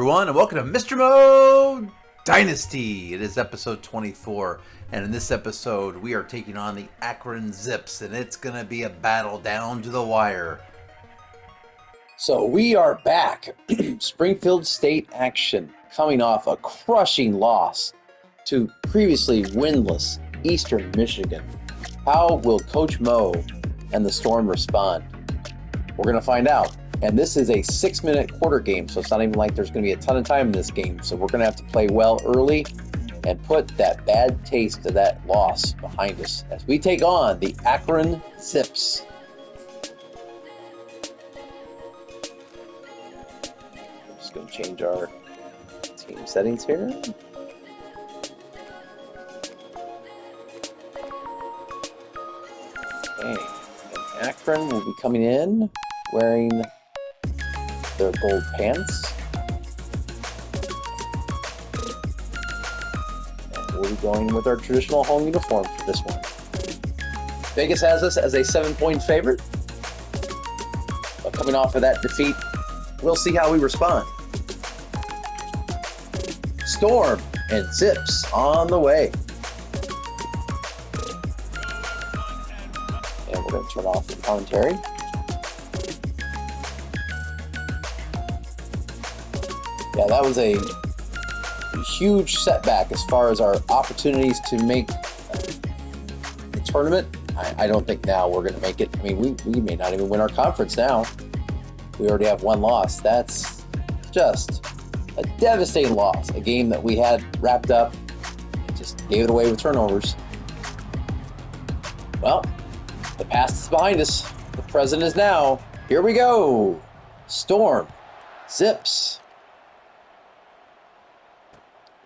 everyone, and welcome to Mr. Mo Dynasty. It is episode 24, and in this episode, we are taking on the Akron Zips, and it's going to be a battle down to the wire. So we are back. Springfield State action, coming off a crushing loss to previously winless Eastern Michigan. How will Coach Mo and the Storm respond? We're going to find out. And this is a 6-minute quarter game, so it's not even like there's going to be a ton of time in this game. So we're going to have to play well early and put that bad taste of that loss behind us as we take on the Akron Zips. I'm just going to change our team settings here. Okay, and Akron will be coming in wearing their gold pants. And we'll be going with our traditional home uniform for this one. Vegas has us as a 7-point favorite. But coming off of that defeat, we'll see how we respond. Storm and Zips on the way. And we're going to turn off the commentary. Yeah, that was a huge setback as far as our opportunities to make the tournament. I don't think now we're going to make it. I mean, we may not even win our conference now. We already have one loss. That's just a devastating loss. A game that we had wrapped up, just gave it away with turnovers. Well, the past is behind us. The present is now. Here we go. Storm, Zips.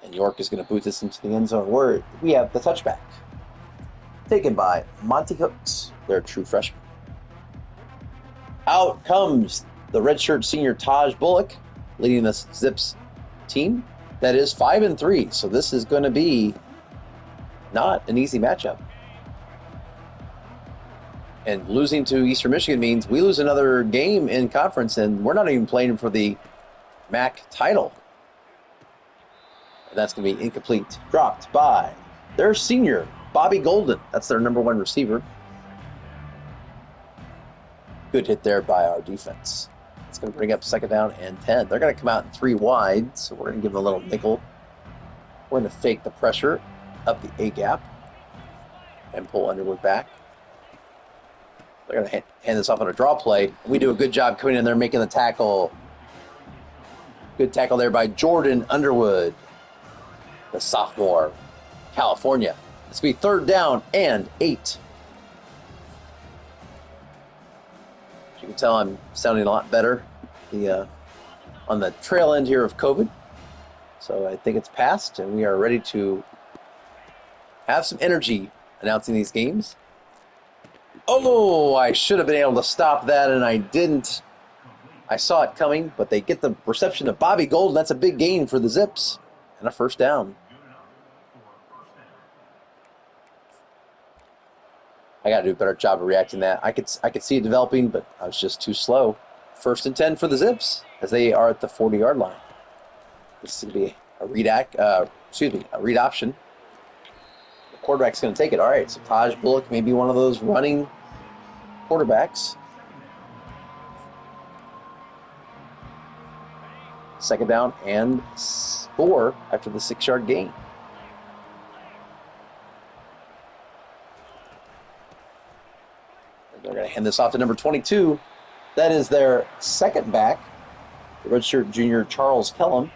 And York is going to boot this into the end zone where we have the touchback. Taken by Monty Hooks, their true freshman. Out comes the redshirt senior Taj Bullock, leading the Zips team. That is 5-3, so this is going to be not an easy matchup. And losing to Eastern Michigan means we lose another game in conference, and we're not even playing for the MAC title. That's going to be incomplete. Dropped by their senior, Bobby Golden. That's their number one receiver. Good hit there by our defense. It's going to bring up 2nd down and 10. They're going to come out in 3 wide, so we're going to give them a little nickel. We're going to fake the pressure up the A-gap and pull Underwood back. They're going to hand this off on a draw play. We do a good job coming in there making the tackle. Good tackle there by Jordan Underwood, the sophomore, California. It's going to be 3rd down and 8. As you can tell, I'm sounding a lot better on the trail end here of COVID. So I think it's passed, and we are ready to have some energy announcing these games. Oh, I should have been able to stop that, and I didn't. I saw it coming, but they get the reception of Bobby Golden. That's a big gain for the Zips. And a 1st down. I got to do a better job of reacting to that. I could see it developing, but I was just too slow. 1st and 10 for the Zips as they are at the 40-yard line. This is going to be a read option. The quarterback's going to take it. All right, so Taj Bullock may be one of those running quarterbacks. 2nd down and 4 after the 6-yard gain. They're going to hand this off to number 22. That is their 2nd back, the redshirt junior Charles Kellum.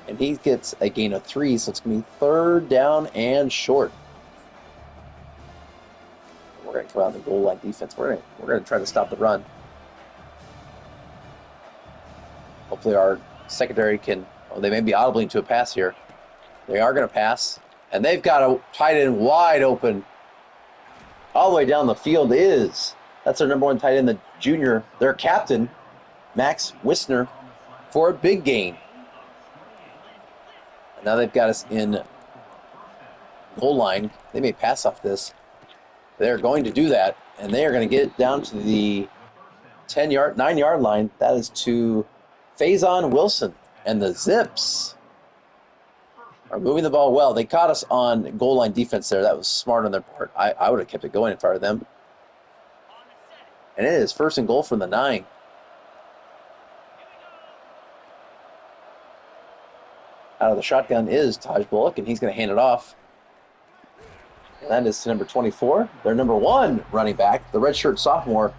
And he gets a gain of 3, so it's going to be 3rd down and short. We're going to come out in the goal line defense. We're going to try to stop the run. Hopefully our secondary can, they may be audibling to a pass here. They are going to pass. And they've got a tight end wide open. All the way down the field that's their number 1 tight end, the junior, their captain, Max Wisner, for a big gain. And now they've got us in goal line. They may pass off this. They're going to do that, and they are going to get it down to the 9-yard line. That is to Faison Wilson and the Zips are moving the ball well. They caught us on goal line defense there. That was smart on their part. I would have kept it going in front of them. And it is 1st and goal from the 9. Out of the shotgun is Taj Bullock, and he's going to hand it off. And that is to number 24, their number 1 running back, the redshirt sophomore,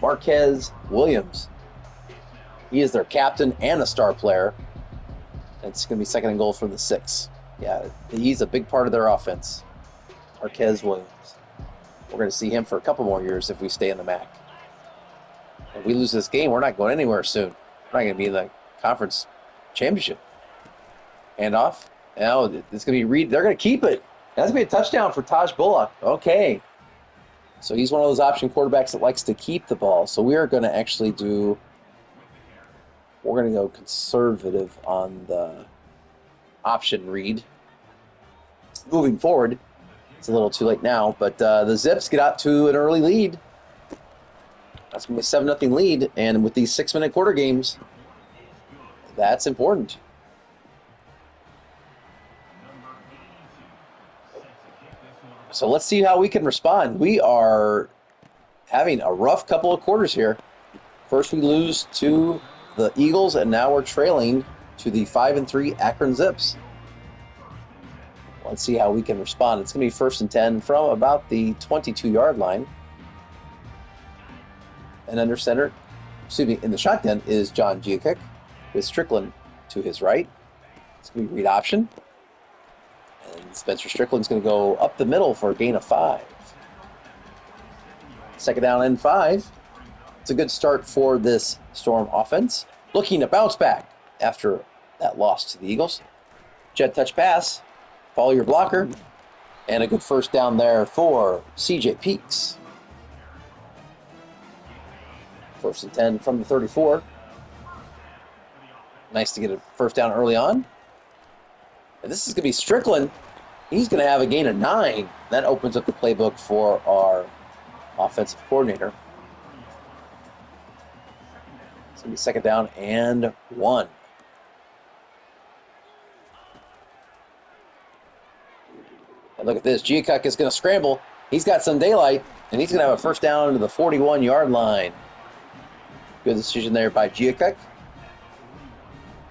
Marquez Williams. He is their captain and a star player. It's going to be 2nd and goal from the 6. Yeah, he's a big part of their offense. Marquez Williams. We're going to see him for a couple more years if we stay in the MAC. If we lose this game, we're not going anywhere soon. We're not going to be in the conference championship. Handoff. Now it's going to be they're going to keep it. That's going to be a touchdown for Taj Bullock. Okay. So he's one of those option quarterbacks that likes to keep the ball. So we are going to actually we're going to go conservative on the option read. Moving forward, it's a little too late now, but the Zips get out to an early lead. That's going to be a 7-0 lead, and with these 6-minute quarter games, that's important. So let's see how we can respond. We are having a rough couple of quarters here. First we lose to the Eagles, and now we're trailing to the 5-3 Akron Zips. Let's see how we can respond. It's going to be 1st and 10 from about the 22-yard line. And under center, in the shotgun is John Giacchick with Strickland to his right. It's going to be read option. And Spencer Strickland's going to go up the middle for a gain of 5. 2nd down and 5. It's a good start for this Storm offense. Looking to bounce back after that loss to the Eagles. Jet touch pass. Follow your blocker. And a good 1st down there for CJ Peaks. 1st and 10 from the 34. Nice to get a 1st down early on. And this is going to be Strickland. He's going to have a gain of 9. That opens up the playbook for our offensive coordinator. It's going to be 2nd down and 1. And look at this. Giacchick is going to scramble. He's got some daylight, and he's going to have a 1st down to the 41-yard line. Good decision there by Giacchick.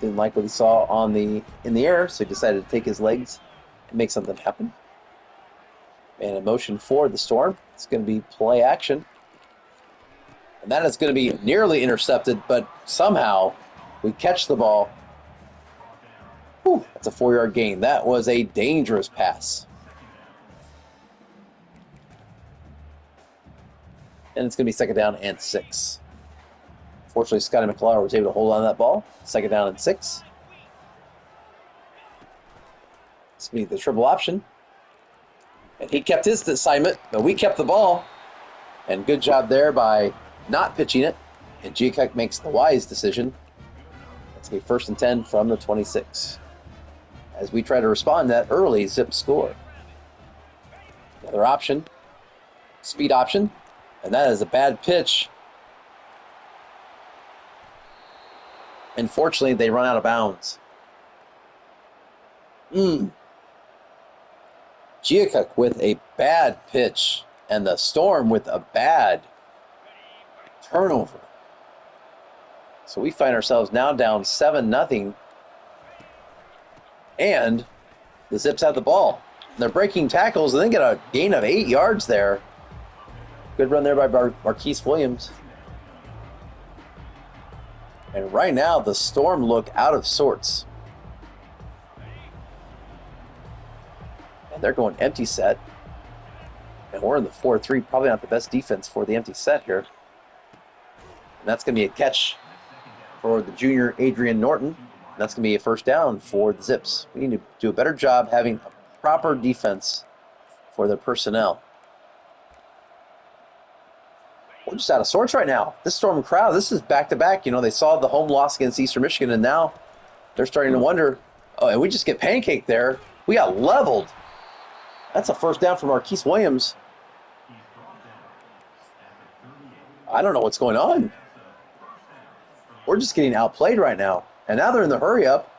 Didn't like what he saw in the air, so he decided to take his legs and make something happen. And in motion for the Storm, it's going to be play action. And that is going to be nearly intercepted, but somehow we catch the ball. Whew, that's a 4-yard gain. That was a dangerous pass. And it's going to be 2nd down and 6. Fortunately, Scotty McCullough was able to hold on to that ball. 2nd down and 6. It's going to be the triple option. And he kept his assignment, but we kept the ball. And good job there by not pitching it. And Giacchick makes the wise decision. It's going to be 1st and 10 from the 26. As we try to respond to that early Zip score. Another option. Speed option. And that is a bad pitch. Unfortunately, they run out of bounds. Giacchick with a bad pitch, and the Storm with a bad turnover. So we find ourselves now down 7-0. And the Zips have the ball. They're breaking tackles, and they get a gain of 8 yards there. Good run there by Marquise Williams. And right now, the Storm look out of sorts. And they're going empty set. And we're in the 4-3, probably not the best defense for the empty set here. And that's going to be a catch for the junior Adrian Norton. And that's going to be a 1st down for the Zips. We need to do a better job having a proper defense for their personnel. We're just out of sorts right now. This Storm crowd, this is back-to-back. You know, they saw the home loss against Eastern Michigan, and now they're starting to wonder, oh, and we just get pancaked there. We got leveled. That's a 1st down for Marquise Williams. I don't know what's going on. we're just getting outplayed right now. And now they're in the hurry up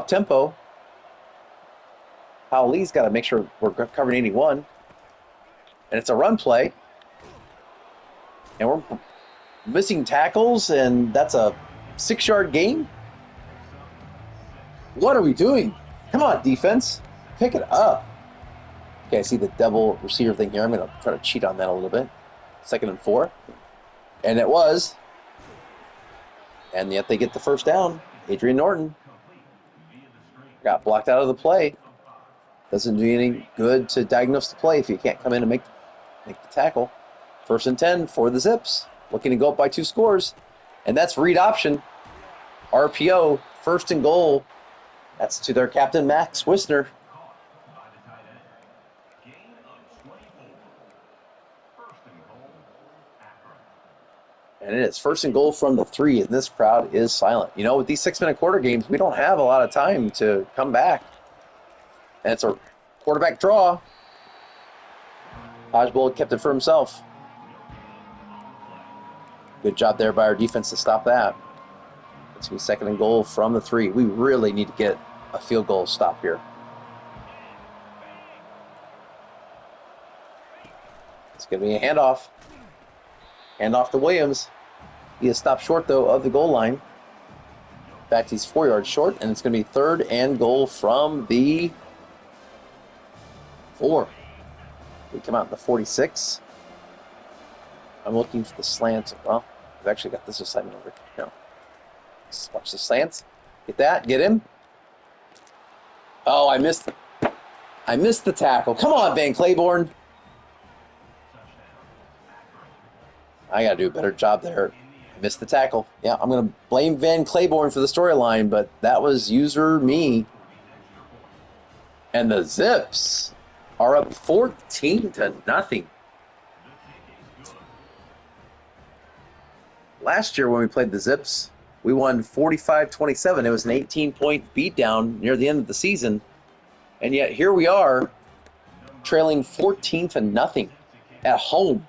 tempo. Hal Lee's got to make sure we're covering 81. And it's a run play. And we're missing tackles, and that's a 6-yard gain. What are we doing? Come on, defense. Pick it up. Okay, I see the double receiver thing here. I'm going to try to cheat on that a little bit. 2nd and 4. And it was. And yet they get the first down. Adrian Norton got blocked out of the play. Doesn't do any good to diagnose the play if you can't come in and make the tackle. 1st and 10 for the Zips. Looking to go up by 2 scores. And that's read option. RPO, 1st and goal. That's to their captain, Max Wisner. And it is 1st and goal from the 3, and this crowd is silent. You know, with these 6-minute quarter games, we don't have a lot of time to come back. And it's a quarterback draw. Hodgebold kept it for himself. Good job there by our defense to stop that. It's going to be 2nd and goal from the 3. We really need to get a field goal stop here. It's going to be a handoff. Handoff to Williams. He is stopped short, though, of the goal line. In fact, he's 4 yards short, and it's going to be 3rd and goal from the 4. We come out in the 46. I'm looking for the slant. Well, we've actually got this assignment over here. No. Let's watch the slants. Get that. Get him. Oh, I missed the tackle. Come on, Van Claiborne. I got to do a better job there. I missed the tackle. Yeah, I'm going to blame Van Claiborne for the storyline, but that was user me. And the Zips are up 14-0. Last year when we played the Zips, we won 45-27. It was an 18-point beatdown near the end of the season. And yet here we are trailing 14-0 at home.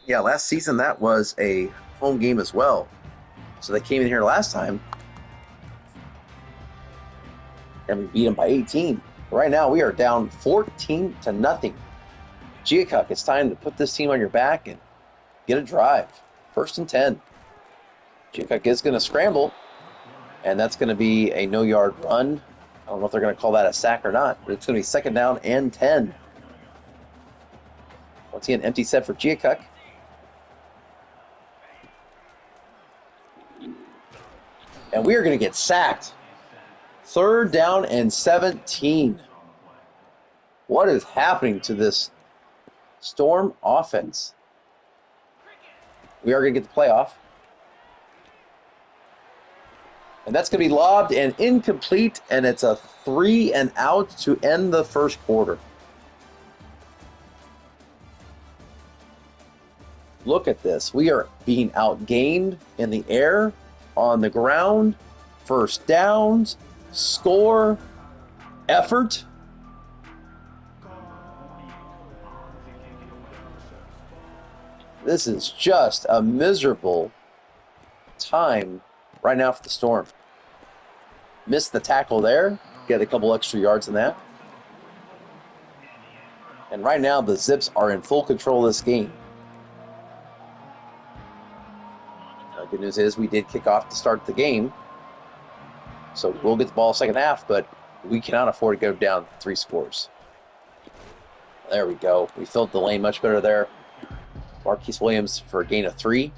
Yeah, last season that was a home game as well. So they came in here last time and we beat them by 18. Right now we are down 14-0. Giacuk, it's time to put this team on your back and get a drive. 1st and 10. Giacuk is going to scramble, and that's going to be a no-yard run. I don't know if they're going to call that a sack or not, but it's going to be 2nd down and 10. Once again, empty set for Giacuk. And we are going to get sacked. 3rd down and 17. What is happening to this Storm offense? We are going to get the playoff. And that's going to be lobbed and incomplete, and it's a 3 and out to end the 1st quarter. Look at this. We are being outgained in the air, on the ground, 1st downs, score, effort. This is just a miserable time right now for the Storm. Missed the tackle there. Get a couple extra yards in that. And right now the Zips are in full control of this game. Good news is we did kick off to start the game. So we'll get the ball 2nd half, but we cannot afford to go down 3 scores. There we go. We filled the lane much better there. Marquise Williams for a gain of 3.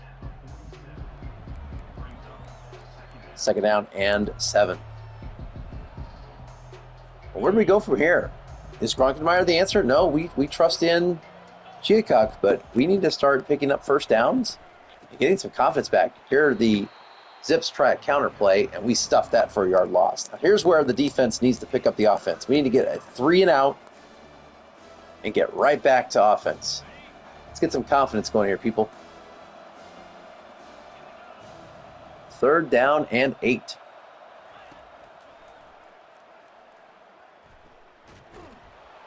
2nd down and 7. Well, where do we go from here? Is Gronkenmeyer the answer? No, we trust in Giacuk, but we need to start picking up 1st downs and getting some confidence back. Here the Zips try a counter play, and we stuff that for a yard loss. Now here's where the defense needs to pick up the offense. We need to get a 3 and out and get right back to offense. Let's get some confidence going here, people. 3rd down and 8.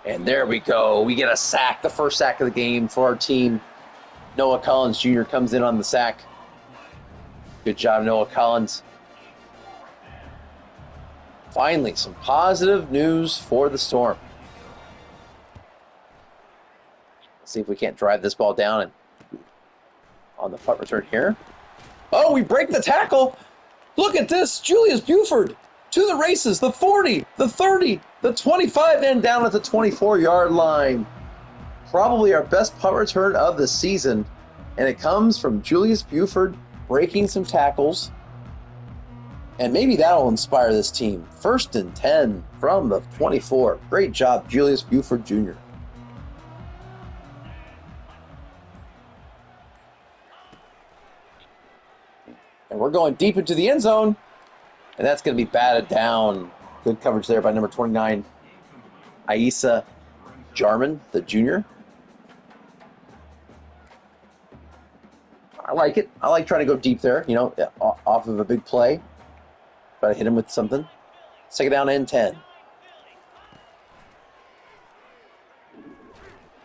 And there we go. We get a sack, the first sack of the game for our team. Noah Collins Jr. comes in on the sack. Good job, Noah Collins. Finally, some positive news for the Storm. Let's see if we can't drive this ball down and on the punt return here. Oh, we break the tackle. Look at this. Julius Buford to the races. The 40, the 30, the 25, and down at the 24-yard line. Probably our best punt return of the season. And it comes from Julius Buford breaking some tackles. And maybe that'll inspire this team. 1st and 10 from the 24. Great job, Julius Buford Jr. And we're going deep into the end zone. And that's going to be batted down. Good coverage there by number 29, Aisa Jarman, the junior. I like it. I like trying to go deep there, you know, off of a big play. Try to hit him with something. 2nd down and 10.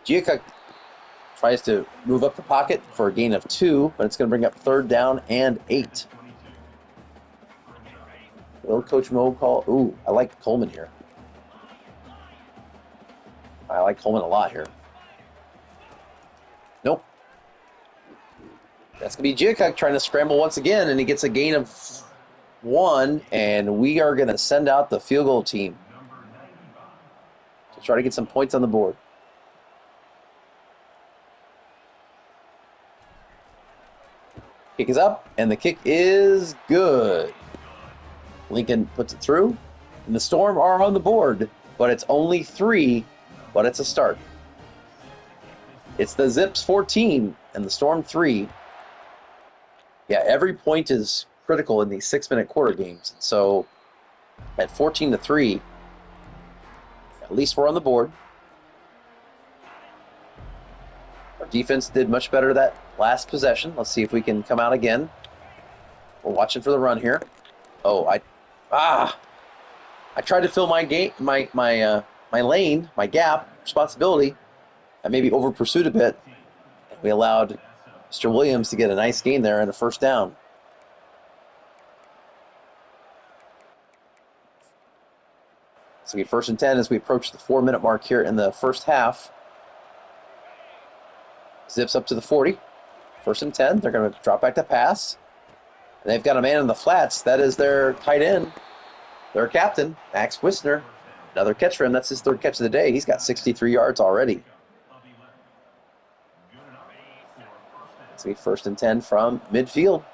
Giacuk tries to move up the pocket for a gain of 2, but it's going to bring up 3rd down and 8. Will Coach Mo call? Ooh, I like Coleman here. I like Coleman a lot here. Nope. That's going to be Giacuk trying to scramble once again, and he gets a gain of 1, and we are going to send out the field goal team to try to get some points on the board. Kick is up, and the kick is good. Lincoln puts it through, and the Storm are on the board, but it's only 3, but it's a start. It's the Zips 14 and the Storm 3. Yeah, every point is critical in these 6-minute quarter games. So at 14-3, at least we're on the board. Our defense did much better that last possession. Let's see if we can come out again. We're watching for the run here. Oh, I tried to fill my lane, my gap, responsibility. I maybe over pursued a bit. We allowed Mr. Williams to get a nice gain there and a 1st down. So we 1st and 10 as we approach the 4-minute mark here in the first half. Zips up to the 40. 1st and 10. They're going to drop back to pass. And they've got a man in the flats. That is their tight end, their captain, Max Wisner. Another catch for him. That's his 3rd catch of the day. He's got 63 yards already. So we 1st and 10 from midfield.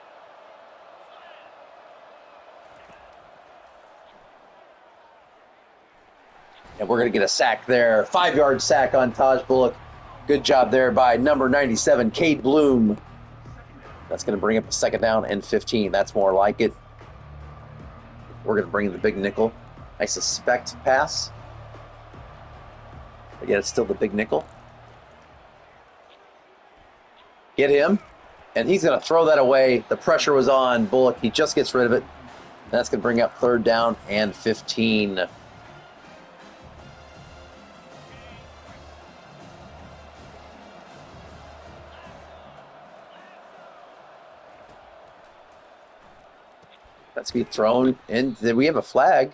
And we're going to get a sack there. 5-yard sack on Taj Bullock. Good job there by number 97, Cade Bloom. That's going to bring up a 2nd down and 15. That's more like it. We're going to bring in the big nickel. I suspect pass. But yet it's still the big nickel. Get him. And he's going to throw that away. The pressure was on Bullock. He just gets rid of it. That's going to bring up 3rd down and 15. That's be thrown in. Did we have a flag?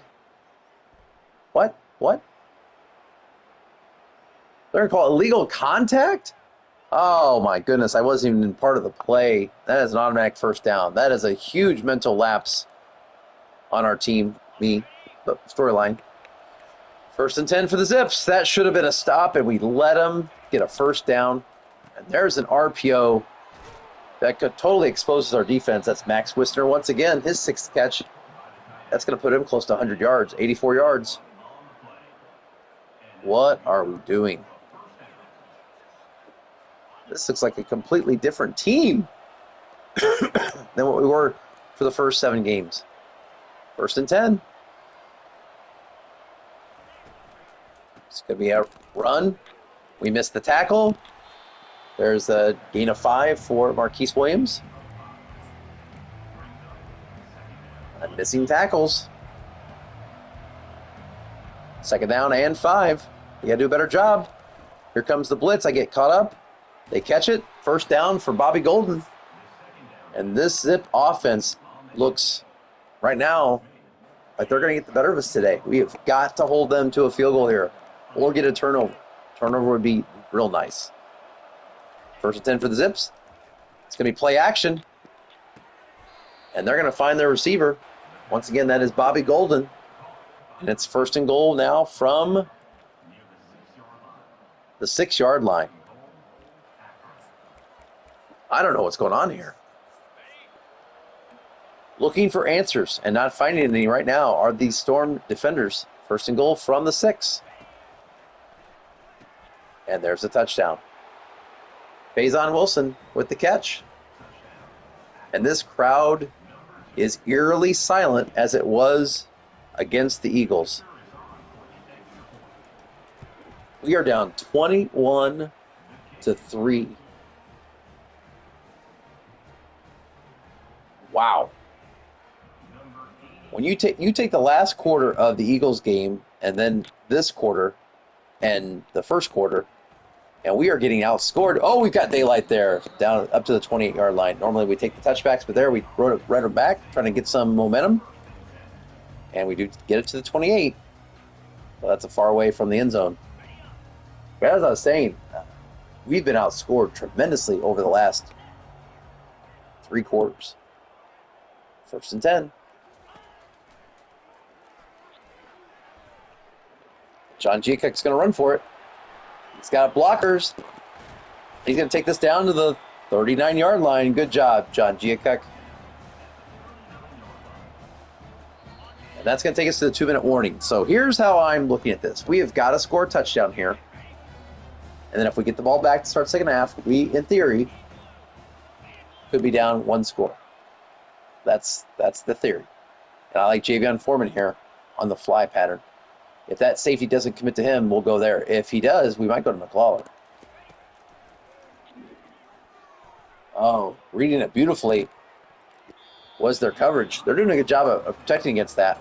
What? They're going to call illegal contact? Oh my goodness, I wasn't even part of the play. That is an automatic 1st down. That is a huge mental lapse on our team, but storyline. 1st and 10 for the Zips. That should have been a stop, and we let them get a 1st down. And there's an RPO that totally exposes our defense. That's Max Wisner once again, his 6th catch. That's going to put him close to 100 yards, 84 yards. What are we doing? This looks like a completely different team than what we were for the first 7 games. 1st and 10. It's going to be a run. We missed the tackle. There's a gain of 5 for Marquise Williams. I'm missing tackles. 2nd down and 5. You got to do a better job. Here comes the blitz. I get caught up. They catch it. first down for Bobby Golden. And this Zip offense looks right now like they're going to get the better of us today. We have got to hold them to a field goal here or get a turnover. Turnover would be real nice. First and 10 for the Zips. It's going to be play action. And they're going to find their receiver. Once again, that is Bobby Golden. And it's first and goal now from the 6-yard line. I don't know what's going on here. Looking for answers and not finding any right now are these Storm defenders. First and goal from the 6. And there's a touchdown. Faison Wilson with the catch. And this crowd is eerily silent as it was against the Eagles. We are down 21-3. Wow. When you take the last quarter of the Eagles game and then this quarter and the first quarter, and we are getting outscored. Oh, we've got daylight there, down up to the 28-yard line. Normally we take the touchbacks, but there we run it back, trying to get some momentum. And we do get it to the 28. Well, that's a far away from the end zone. But as I was saying, we've been outscored tremendously over the last 3 quarters. First and 10. John Giacoc's going to run for it. He's got blockers. He's going to take this down to the 39-yard line. Good job, John Giacoc. And that's going to take us to the 2-minute warning. So here's how I'm looking at this. We have got to score a touchdown here. And then if we get the ball back to start second half, we, in theory, could be down 1 score. That's the theory. And I like Javion Foreman here on the fly pattern. If that safety doesn't commit to him, we'll go there. If he does, we might go to McLaurin. Oh, reading it beautifully was their coverage. They're doing a good job of protecting against that.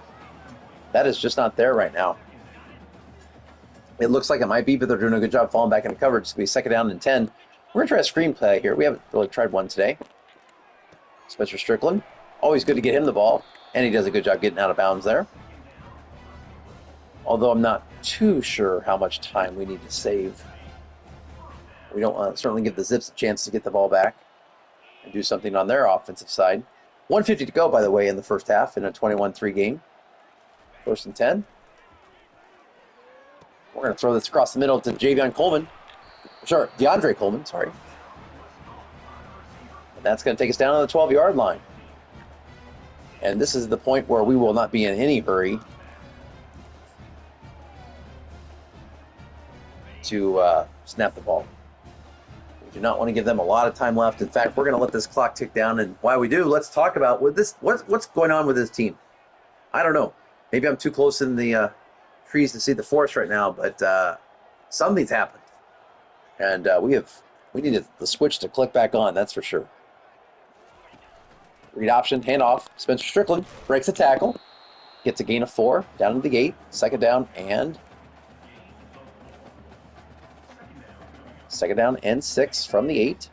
That is just not there right now. It looks like it might be, but they're doing a good job falling back into coverage. It's going to be second down and 10. We're going to try a screen play here. We haven't really tried one today. Spencer Strickland. Always good to get him the ball, and he does a good job getting out of bounds there. Although I'm not too sure how much time we need to save. We don't want to certainly give the Zips a chance to get the ball back and do something on their offensive side. 1:50 to go, by the way, in the first half in a 21-3 game. First and 10. We're going to throw this across the middle to DeAndre Coleman, sorry. And that's going to take us down to the 12-yard line. And this is the point where we will not be in any hurry to snap the ball. We do not want to give them a lot of time left. In fact, we're going to let this clock tick down. And while we do, let's talk about what's going on with this team. I don't know. Maybe I'm too close in the trees to see the forest right now, but something's happened. And we need the switch to click back on, that's for sure. Read option, handoff. Spencer Strickland breaks a tackle, gets a gain of 4, down to the 8, second down and 6 from the 8.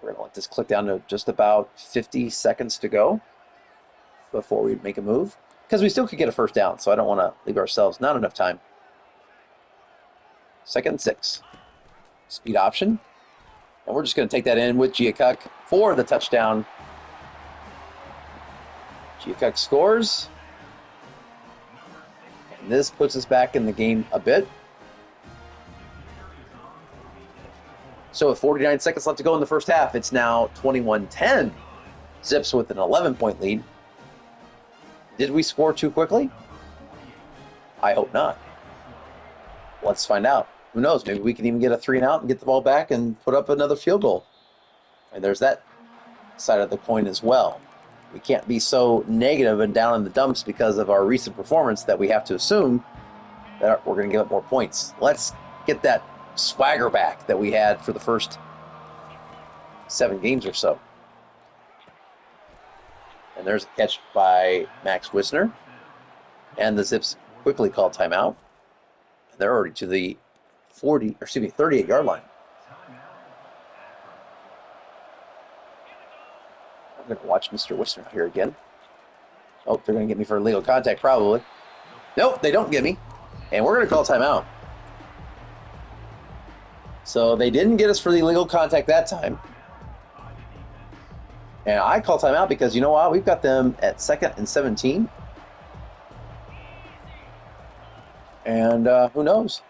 We're going to let this click down to just about 50 seconds to go before we make a move, because we still could get a first down, so I don't want to leave ourselves not enough time. Second and 6. Speed option. And we're just going to take that in with Giacocc for the touchdown. Giacocc scores. And this puts us back in the game a bit. So with 49 seconds left to go in the first half, it's now 21-10. Zips with an 11-point lead. Did we score too quickly? I hope not. Let's find out. Who knows? Maybe we can even get a 3-and-out and get the ball back and put up another field goal. And there's that side of the coin as well. We can't be so negative and down in the dumps because of our recent performance that we have to assume that we're going to give up more points. Let's get that swagger back that we had for the first 7 games or so. And there's a catch by Max Wisner. And the Zips quickly call timeout. They're already to the 38-yard line. I'm going to watch Mr. Whistler here again. Oh, they're going to get me for illegal contact, probably. Nope, they don't get me. And we're going to call timeout. So they didn't get us for the illegal contact that time. And I call timeout because, you know what? We've got them at 2nd and 17. And who knows?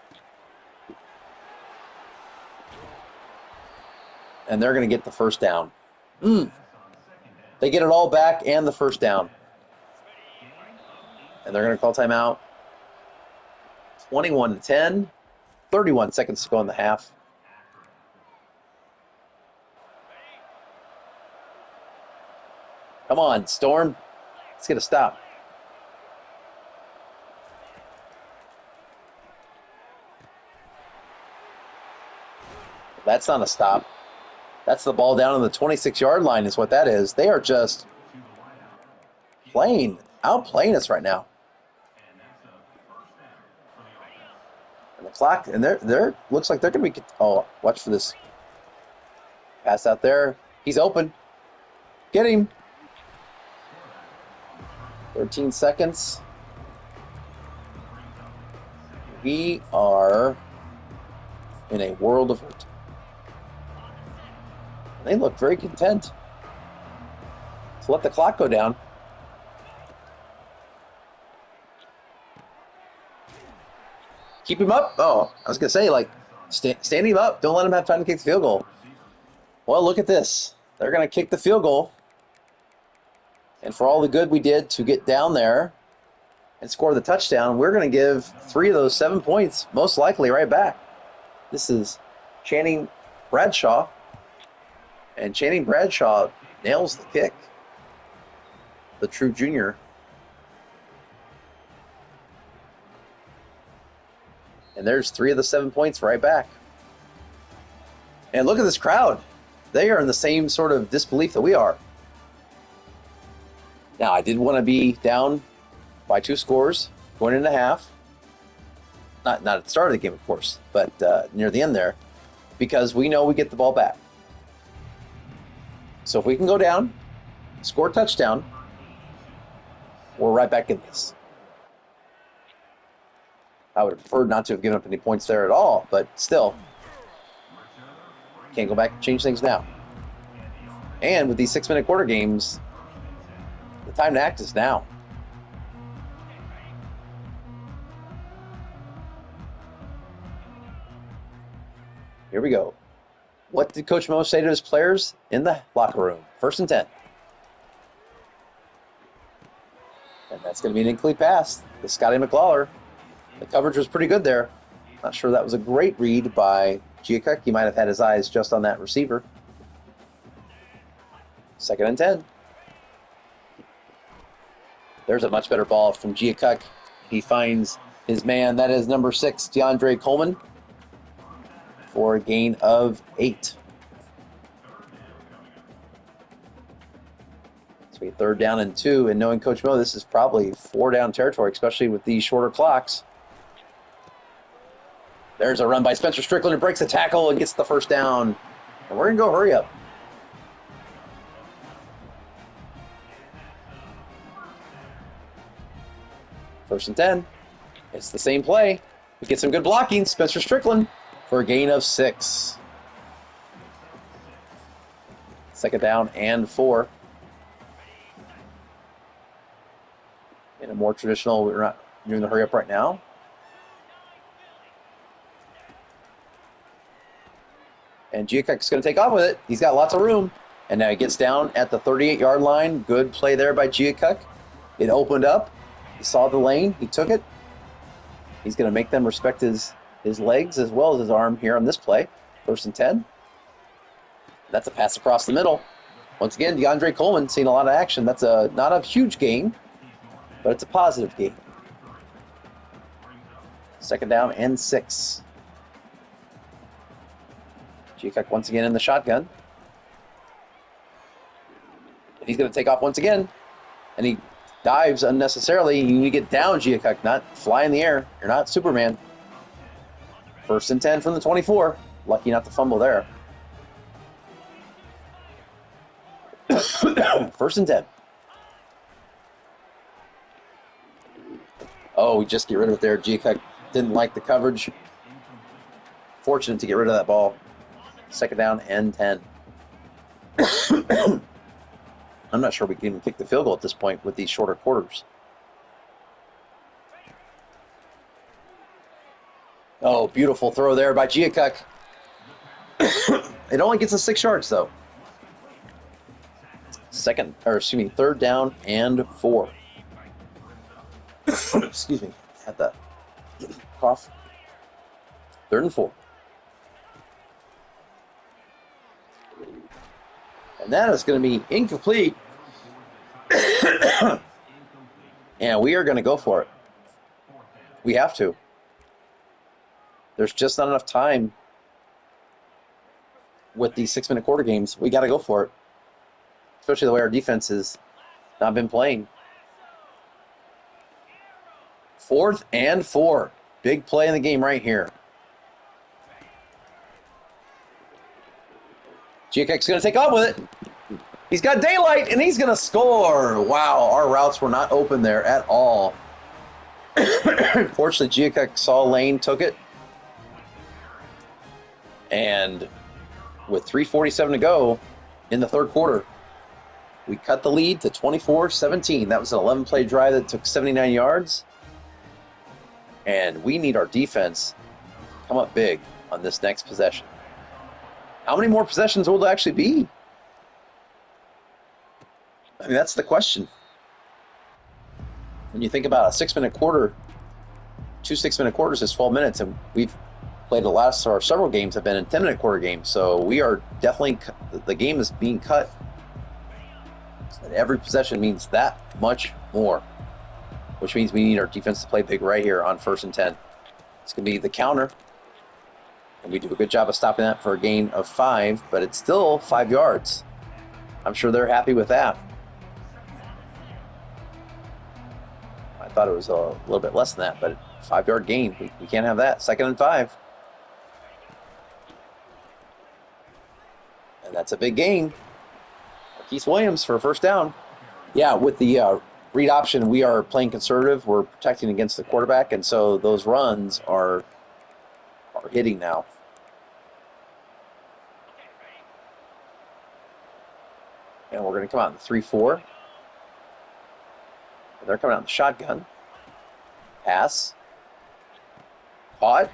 And they're going to get the first down. They get it all back and the first down. And they're going to call timeout. 21-10. 31 seconds to go in the half. Come on, Storm. Let's get a stop. That's not a stop. That's the ball down on the 26-yard line is what that is. They are just outplaying us right now. And the clock, and they're looks like they're going to be, oh, watch for this. Pass out there. He's open. Get him. 13 seconds. We are in a world of hurt. They look very content. So let the clock go down. Keep him up. Oh, I was going to say, like, stand him up. Don't let him have time to kick the field goal. Well, look at this. They're going to kick the field goal. And for all the good we did to get down there and score the touchdown, we're going to give 3 of those 7 points, most likely, right back. This is Channing Bradshaw. And Channing Bradshaw nails the kick. The true junior. And there's 3 of the 7 points right back. And look at this crowd. They are in the same sort of disbelief that we are. Now, I did want to be down by 2 scores going into half. Not at the start of the game, of course, but near the end there, because we know we get the ball back. So if we can go down, score a touchdown, we're right back in this. I would have preferred not to have given up any points there at all, but still, can't go back and change things now. And with these 6-minute quarter games, the time to act is now. Here we go. What did Coach Mo say to his players in the locker room? 1st and 10. And that's going to be an incomplete pass to Scotty McLawler. The coverage was pretty good there. Not sure that was a great read by Giacuk. He might have had his eyes just on that receiver. 2nd and 10. There's a much better ball from Giacuk. He finds his man. That is number 6, DeAndre Coleman, for a gain of 8. So we 3rd down and 2. And knowing Coach Mo, this is probably 4-down territory, especially with these shorter clocks. There's a run by Spencer Strickland who breaks the tackle and gets the 1st down. And we're going to go hurry up. First and 10. It's the same play. We get some good blocking. Spencer Strickland for a gain of 6. 2nd down and 4. In a more traditional, we're not doing the hurry up right now. And Giacuk's going to take off with it. He's got lots of room. And now he gets down at the 38-yard line. Good play there by Giacuk. It opened up. He saw the lane. He took it. He's going to make them respect his legs as well as his arm here on this play. 1st and 10. That's a pass across the middle. Once again, DeAndre Coleman seeing a lot of action. That's not a huge gain, but it's a positive gain. 2nd down and 6. Giacuk once again in the shotgun. He's going to take off once again. And he dives unnecessarily. You need to get down, Giacuk, not fly in the air. You're not Superman. First and 10 from the 24. Lucky not to fumble there. First and 10. Oh, we just get rid of it there. Giacuk didn't like the coverage. Fortunate to get rid of that ball. Second down and 10. I'm not sure we can even kick the field goal at this point with these shorter quarters. Oh, beautiful throw there by Giacuk. It only gets us 6 yards, though. Third down and 4. Excuse me, had that cough. Third and 4. And that is going to be incomplete. And we are going to go for it. We have to. There's just not enough time with these 6-minute quarter games. We got to go for it. Especially the way our defense has not been playing. 4th and 4. Big play in the game right here. Giacuk's going to take off with it. He's got daylight, and he's going to score. Wow, our routes were not open there at all. Fortunately, Giacuk saw a lane, took it. And with 3:47 to go in the third quarter, we cut the lead to 24-17. That was an 11-play drive that took 79 yards. And we need our defense to come up big on this next possession. How many more possessions will it actually be? I mean, that's the question. When you think about a 6-minute quarter, 2 6-minute quarters is 12 minutes, and we've played the last, or several games have been in 10-minute quarter games. So we are definitely, the game is being cut. And every possession means that much more, which means we need our defense to play big right here on 1st and 10. It's going to be the counter. And we do a good job of stopping that for a gain of 5, but it's still 5 yards. I'm sure they're happy with that. I thought it was a little bit less than that, but 5-yard gain. We can't have that. 2nd and 5. And that's a big gain. Keith Williams for a first down. Yeah, with the read option, we are playing conservative. We're protecting against the quarterback, and so those runs are hitting now. And we're going to come out in the 3-4. They're coming out in the shotgun. Pass. Caught.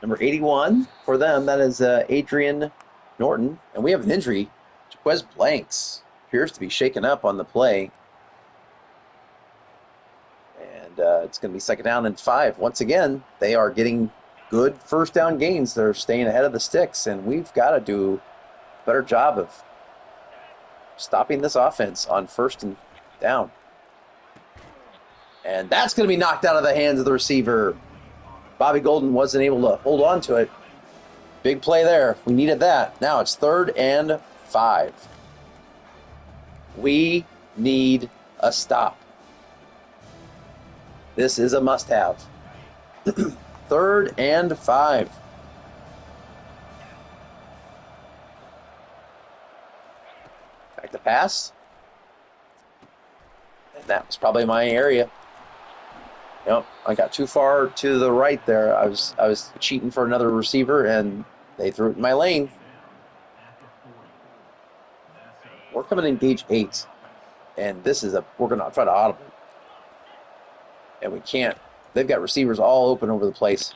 Number 81 for them, that is Adrian Norton. And we have an injury. Jaquez Blanks appears to be shaken up on the play. And it's going to be 2nd down and 5. Once again, they are getting good first down gains. They're staying ahead of the sticks, and we've got to do a better job of stopping this offense on 1st and down. And that's going to be knocked out of the hands of the receiver. Bobby Golden wasn't able to hold on to it. Big play there. We needed that. Now it's 3rd and 5. We need a stop. This is a must-have. 3rd and 5. Back to pass. And that was probably my area. Yep, I got too far to the right there. I was cheating for another receiver, and they threw it in my lane. We're coming in gauge 8, and we're going to try to audible. And we can't. They've got receivers all open over the place.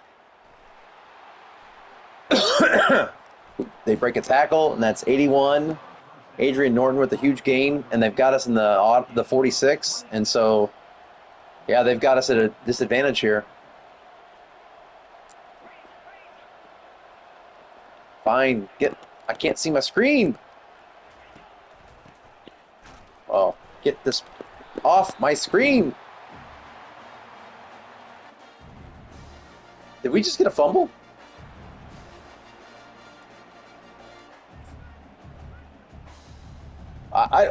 They break a tackle, and that's 81. Adrian Norton with a huge gain, and they've got us in the 46. And so, yeah, they've got us at a disadvantage here. Fine. I can't see my screen. Oh, get this off my screen. Did we just get a fumble?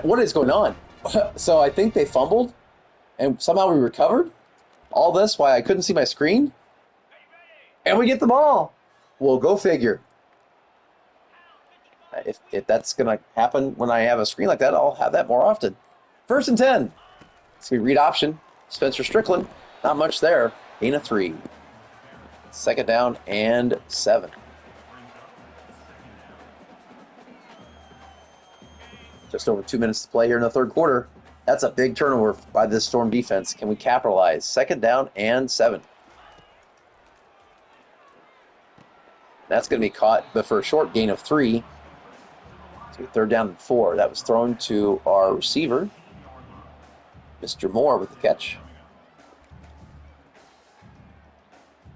What is going on? So I think they fumbled, and somehow we recovered. All this while I couldn't see my screen, and we get the ball. Well, go figure. If that's going to happen when I have a screen like that, I'll have that more often. 1st and 10. It's going to be read option. Spencer Strickland. Not much there. Gain of 3. 2nd down and 7. Just over 2 minutes to play here in the 3rd quarter. That's a big turnover by this Storm defense. Can we capitalize? 2nd down and 7. That's going to be caught, but for a short gain of 3. So 3rd down and 4. That was thrown to our receiver, Mr. Moore, with the catch.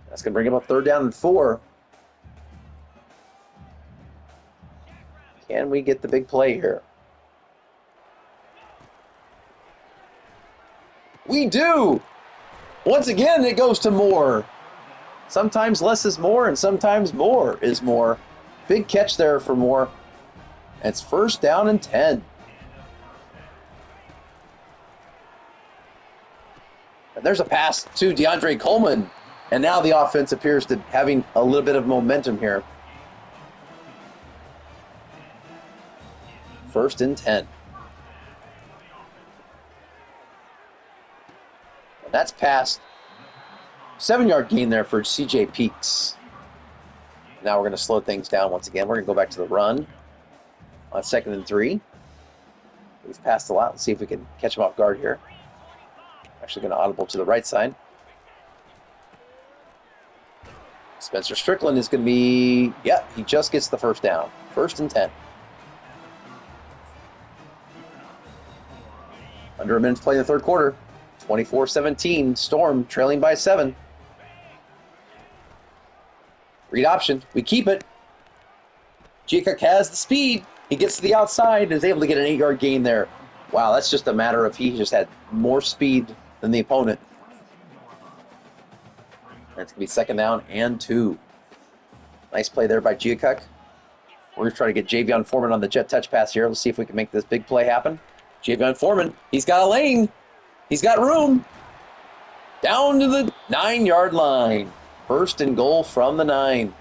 That's going to bring him up 3rd down and 4. Can we get the big play here? We do! Once again, it goes to Moore. Sometimes less is more, and sometimes more is more. Big catch there for Moore. It's 1st down and 10. And there's a pass to DeAndre Coleman. And now the offense appears to having a little bit of momentum here. 1st and 10. And that's past. 7-yard gain there for C.J. Peaks. Now we're going to slow things down once again. We're going to go back to the run on 2nd and 3. We've passed a lot. Let's see if we can catch him off guard here. Actually going to audible to the right side. Spencer Strickland is going to be, he just gets the 1st down. 1st and 10. Under a minute to play in the 3rd quarter. 24-17, Storm trailing by 7. Read option. We keep it. Giacuk has the speed. He gets to the outside and is able to get an 8-yard gain there. Wow, that's just a matter of he just had more speed than the opponent. That's going to be 2nd down and 2. Nice play there by Giacuk. We're going to try to get Javion Foreman on the jet touch pass here. Let's see if we can make this big play happen. Javion Foreman, he's got a lane. He's got room. Down to the 9-yard line. 1st and goal from the 9.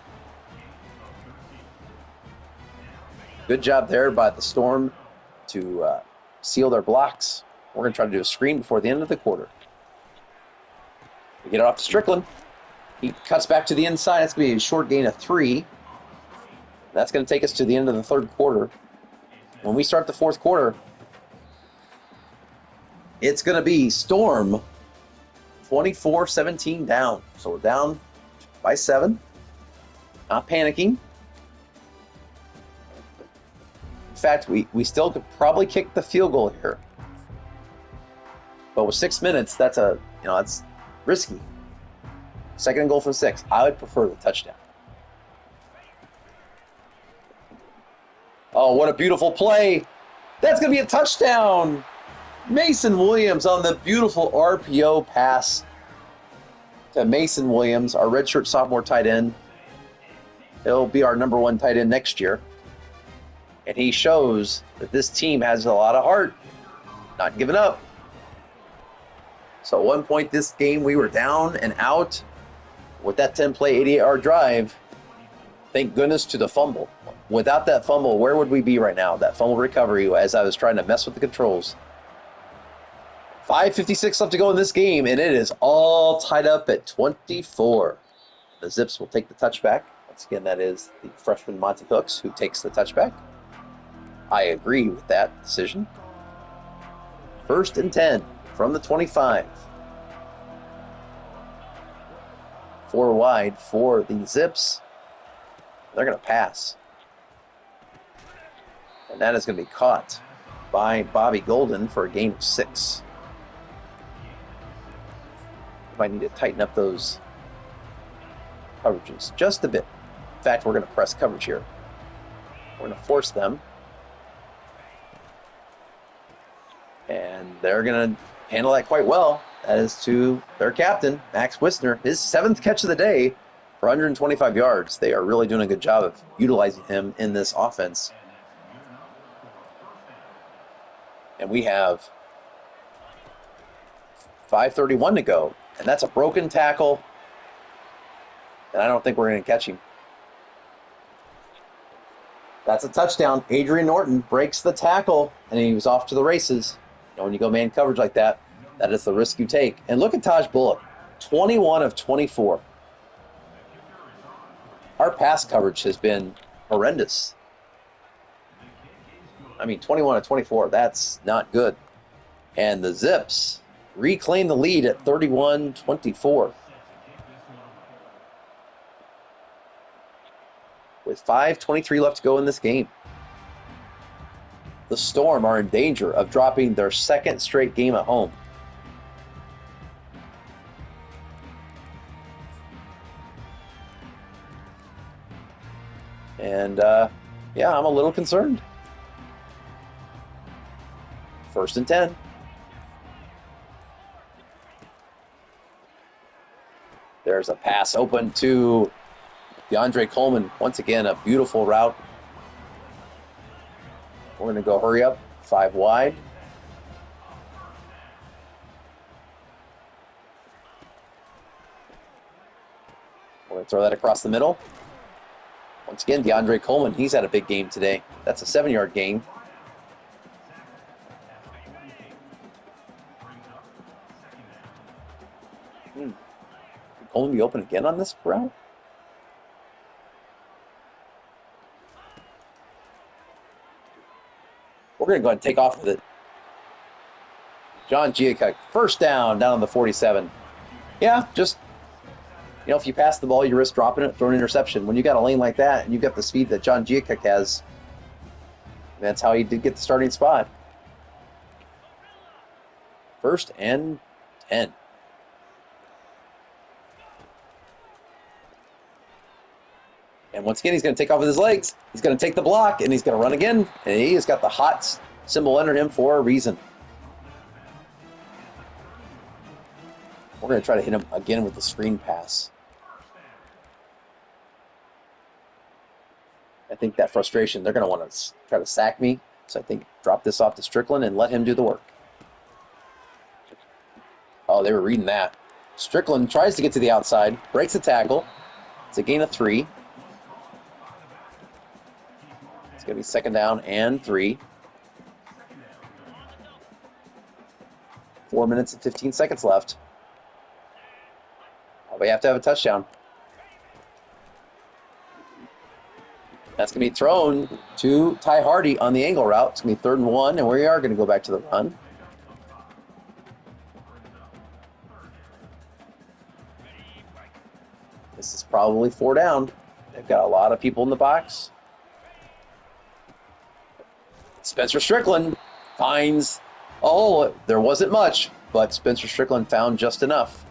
Good job there by the Storm to seal their blocks. We're going to try to do a screen before the end of the quarter. We get it off to Strickland. He cuts back to the inside. That's going to be a short gain of 3. That's going to take us to the end of the 3rd quarter. When we start the 4th quarter, it's going to be Storm 24-17 down. So we're down by 7. Not panicking. In fact, we still could probably kick the field goal here. But with 6 minutes, that's risky. 2nd and goal from 6. I would prefer the touchdown. Oh, what a beautiful play. That's going to be a touchdown. Mason Williams on the beautiful RPO pass to Mason Williams, our redshirt sophomore tight end. He'll be our number 1 tight end next year. And he shows that this team has a lot of heart, not giving up. So at one point this game, we were down and out with that 10-play, 88-yard drive. Thank goodness to the fumble. Without that fumble, where would we be right now? That fumble recovery as I was trying to mess with the controls. 5:56 left to go in this game, and it is all tied up at 24. The Zips will take the touchback. Once again, that is the freshman Monty Hooks who takes the touchback. I agree with that decision. 1st and 10 from the 25. 4 wide for the Zips. They're going to pass. And that is going to be caught by Bobby Golden for a gain of 6. Might need to tighten up those coverages just a bit. In fact, we're going to press coverage here. We're going to force them. And they're going to handle that quite well. That is to their captain, Max Wisner, his 7th catch of the day for 125 yards. They are really doing a good job of utilizing him in this offense. And we have 5:31 to go. And that's a broken tackle. And I don't think we're going to catch him. That's a touchdown. Adrian Norton breaks the tackle, and he was off to the races. When you go man coverage like that, that is the risk you take. And look at Taj Bullock, 21 of 24. Our pass coverage has been horrendous. I mean, 21 of 24, that's not good. And the Zips reclaim the lead at 31-24. With 5:23 left to go in this game. The Storm are in danger of dropping their second straight game at home. And, yeah, I'm a little concerned. 1st and 10. There's a pass open to DeAndre Coleman. Once again, a beautiful route. We're going to go hurry up. 5 wide. We're going to throw that across the middle. Once again, DeAndre Coleman, he's had a big game today. That's a 7-yard gain. Could Coleman be open again on this route? We're going to go ahead and take off with it. John Giacuk, first down on the 47. Yeah, just, if you pass the ball, you risk dropping it, throwing an interception. When you got a lane like that, and you've got the speed that John Giacuk has, that's how he did get the starting spot. 1st and 10. And once again, he's going to take off with his legs. He's going to take the block, and he's going to run again. And he has got the hot symbol under him for a reason. We're going to try to hit him again with the screen pass. I think that frustration, they're going to want to try to sack me. So I think drop this off to Strickland and let him do the work. Oh, they were reading that. Strickland tries to get to the outside, breaks the tackle. It's a gain of 3. It's going to be 2nd down and 3. 4 minutes and 15 seconds left. We have to have a touchdown. That's going to be thrown to Ty Hardy on the angle route. It's going to be 3rd and 1, and we are going to go back to the run. This is probably 4 down. They've got a lot of people in the box. Spencer Strickland finds, there wasn't much, but Spencer Strickland found just enough.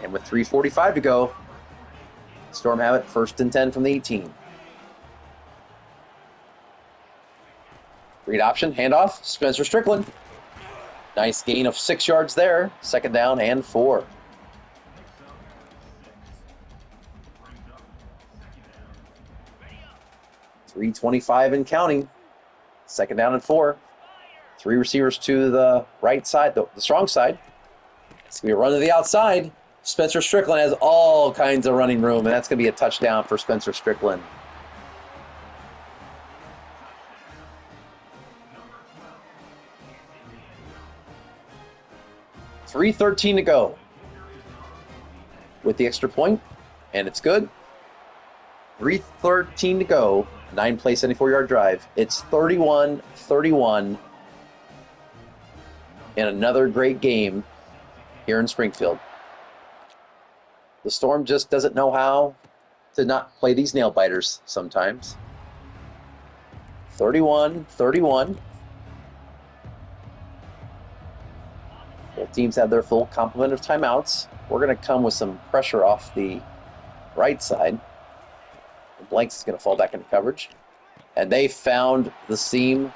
And with 3:45 to go, Storm have it 1st and 10 from the 18. Read option, handoff, Spencer Strickland. Nice gain of 6 yards there. 2nd down and 4. .325 and counting. 2nd down and 4. 3 receivers to the right side, the strong side. It's going to be a run to the outside. Spencer Strickland has all kinds of running room, and that's going to be a touchdown for Spencer Strickland. .313 to go with the extra point, and it's good. 3:13 to go. 9-play, 74-yard drive. It's 31-31 in another great game here in Springfield. The Storm just doesn't know how to not play these nail biters sometimes. 31-31. Both teams have their full complement of timeouts. We're going to come with some pressure off the right side. Blanks is going to fall back into coverage. And they found the seam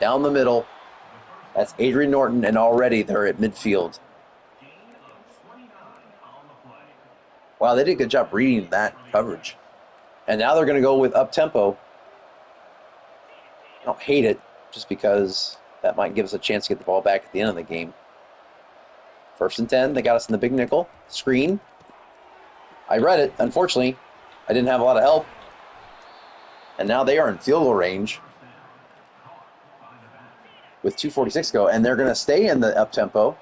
down the middle. That's Adrian Norton, and already they're at midfield. Wow, they did a good job reading that coverage. And now they're going to go with up-tempo. I don't hate it, just because that might give us a chance to get the ball back at the end of the game. 1st and 10, they got us in the big nickel. Screen. I read it, unfortunately. I didn't have a lot of help. And now they are in field goal range with 2:46 to go, and they're going to stay in the up-tempo.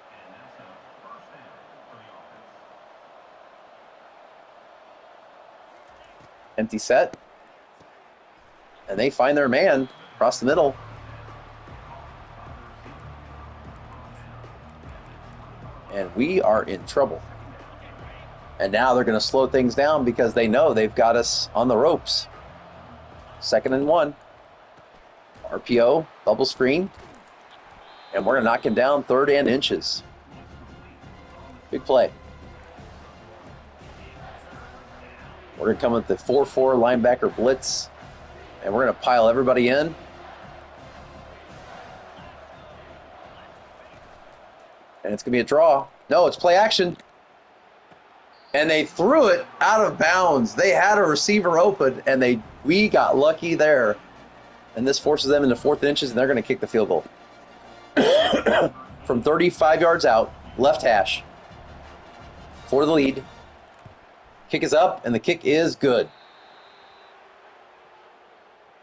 Empty set. And they find their man across the middle. And we are in trouble. And now they're going to slow things down because they know they've got us on the ropes. 2nd and 1. RPO, bubble screen. And we're going to knock him down 3rd and inches. Big play. We're going to come with the 4-4 linebacker blitz. And we're going to pile everybody in. And it's going to be a draw. No, it's play action. And they threw it out of bounds. They had a receiver open, and we got lucky there. And this forces them into 4th and inches, and they're going to kick the field goal. From 35 yards out, left hash, for the lead. Kick is up, and the kick is good.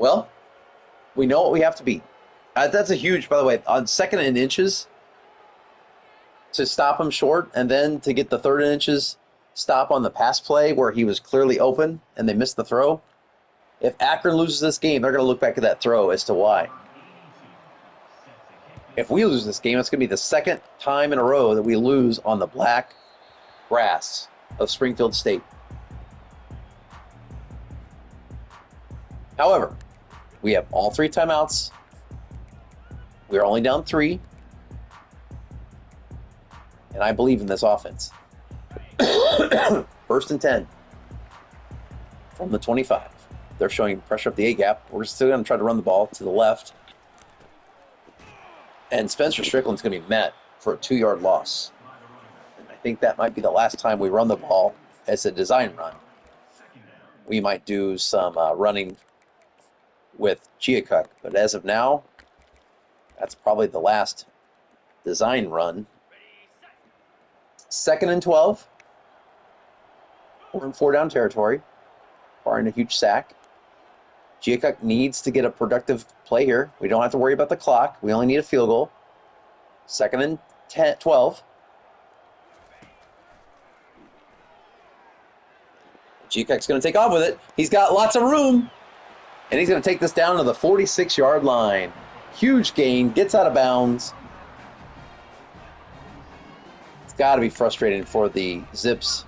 Well, we know what we have to beat. That's a huge, by the way, on 2nd and inches, to stop him short, and then to get the 3rd and inches stop on the pass play where he was clearly open and they missed the throw. If Akron loses this game, they're going to look back at that throw as to why. If we lose this game, it's going to be the 2nd time in a row that we lose on the black grass of Springfield State. However, we have all 3 timeouts. We are only down 3. And I believe in this offense. 1st and 10 from the 25. They're showing pressure up the A-gap. We're still going to try to run the ball to the left. And Spencer Strickland's going to be met for a 2-yard loss. And I think that might be the last time we run the ball as a design run. We might do some running with Giacuk, but as of now, that's probably the last design run. 2nd and 12. We're in 4-down territory, barring a huge sack. Giacuk needs to get a productive play here. We don't have to worry about the clock. We only need a field goal. 2nd and 12. Giacuk's going to take off with it. He's got lots of room. And he's going to take this down to the 46-yard line. Huge gain. Gets out of bounds. It's got to be frustrating for the Zips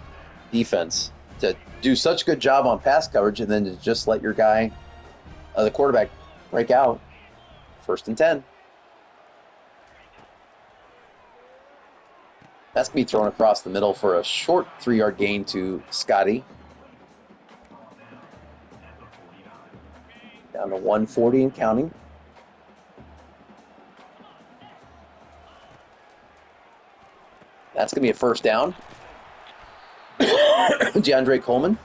defense to do such a good job on pass coverage and then to just let your guy, the quarterback, break out. 1st and 10. That's going to be thrown across the middle for a short 3-yard gain to Scotty. Down to 140 and counting. That's going to be a 1st down. DeAndre Coleman.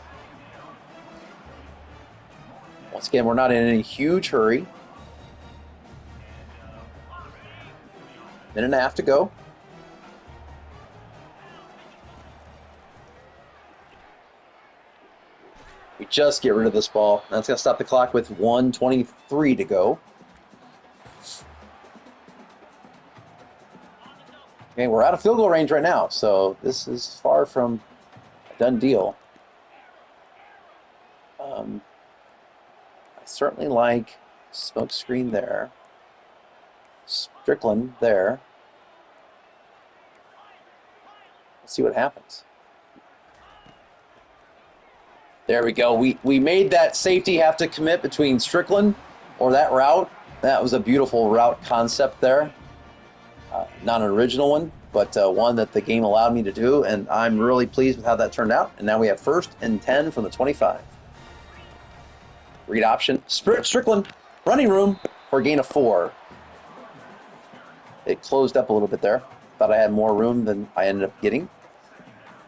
Once again, we're not in any huge hurry. Minute and a half to go. We just get rid of this ball. That's going to stop the clock with 1:23 to go. Okay, we're out of field goal range right now, so this is far from a done deal. I certainly like smoke screen there. Strickland there. Let's see what happens. There we go. We made that safety have to commit between Strickland or that route. That was a beautiful route concept there. Not an original one, but one that the game allowed me to do, and I'm really pleased with how that turned out. And now we have 1st and 10 from the 25. Read option. Strickland, running room for a gain of 4. It closed up a little bit there. Thought I had more room than I ended up getting.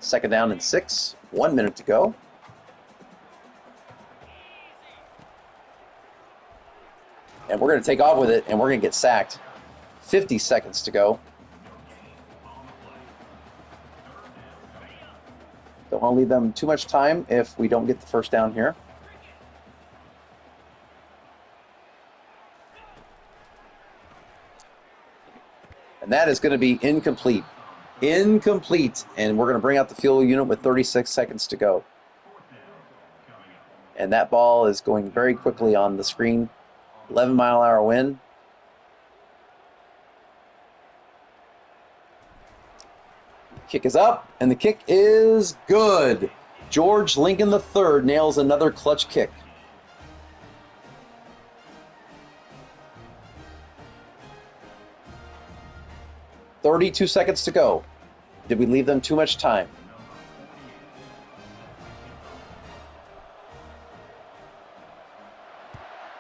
2nd down and 6. 1 minute to go. And we're going to take off with it, and we're going to get sacked. 50 seconds to go. Don't want to leave them too much time if we don't get the 1st down here. And that is going to be incomplete. Incomplete. And we're going to bring out the field unit with 36 seconds to go. And that ball is going very quickly on the screen. 11-mile-an-hour wind. Kick is up, and the kick is good. George Lincoln III nails another clutch kick. "32 seconds to go. Did we leave them too much time?"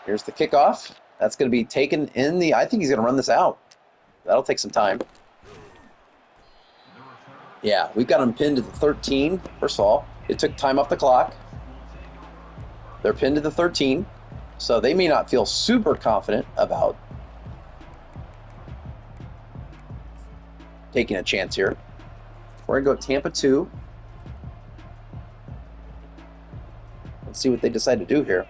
Here's the kickoff. That's going to be taken in the... I think he's going to run this out. That'll take some time. Yeah, we got them pinned to the 13. First of all, it took time off the clock. They're pinned to the 13, so they may not feel super confident about taking a chance here. We're going to go Tampa 2. Let's see what they decide to do here.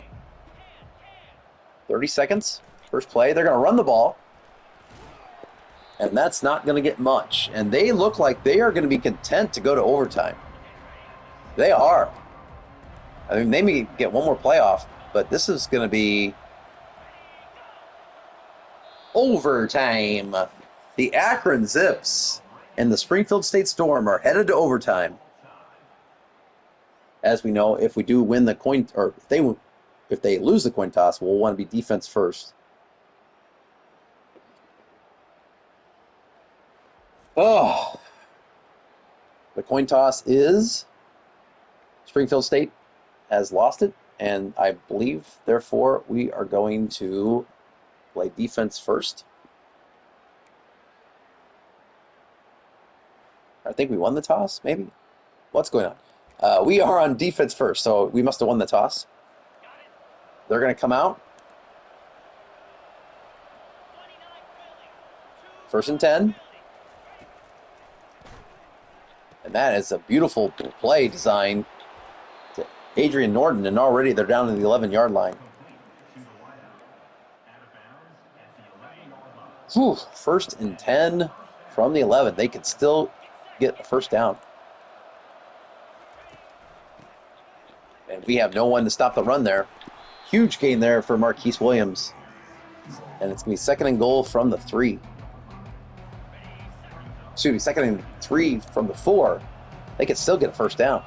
30 seconds. First play. They're going to run the ball. And that's not going to get much. And they look like they are going to be content to go to overtime. They are. I mean, they may get one more playoff, but this is going to be overtime. The Akron Zips and the Springfield State Storm are headed to overtime. As we know, if we do win the coin, or if they lose the coin toss, we'll want to be defense first. Oh, the coin toss is Springfield State has lost it, and I believe, therefore, we are going to play defense first. I think we won the toss, maybe? What's going on? We are on defense first, so we must have won the toss. They're going to come out. 1st and 10. And that is a beautiful play design to Adrian Norton, and already they're down to the 11-yard line. Whew, 1st and 10 from the 11. They could still get a first down. And we have no one to stop the run there. Huge gain there for Marquise Williams. And it's going to be 2nd and goal from the 3. Excuse me, 2nd and 3 from the 4. They could still get a first down.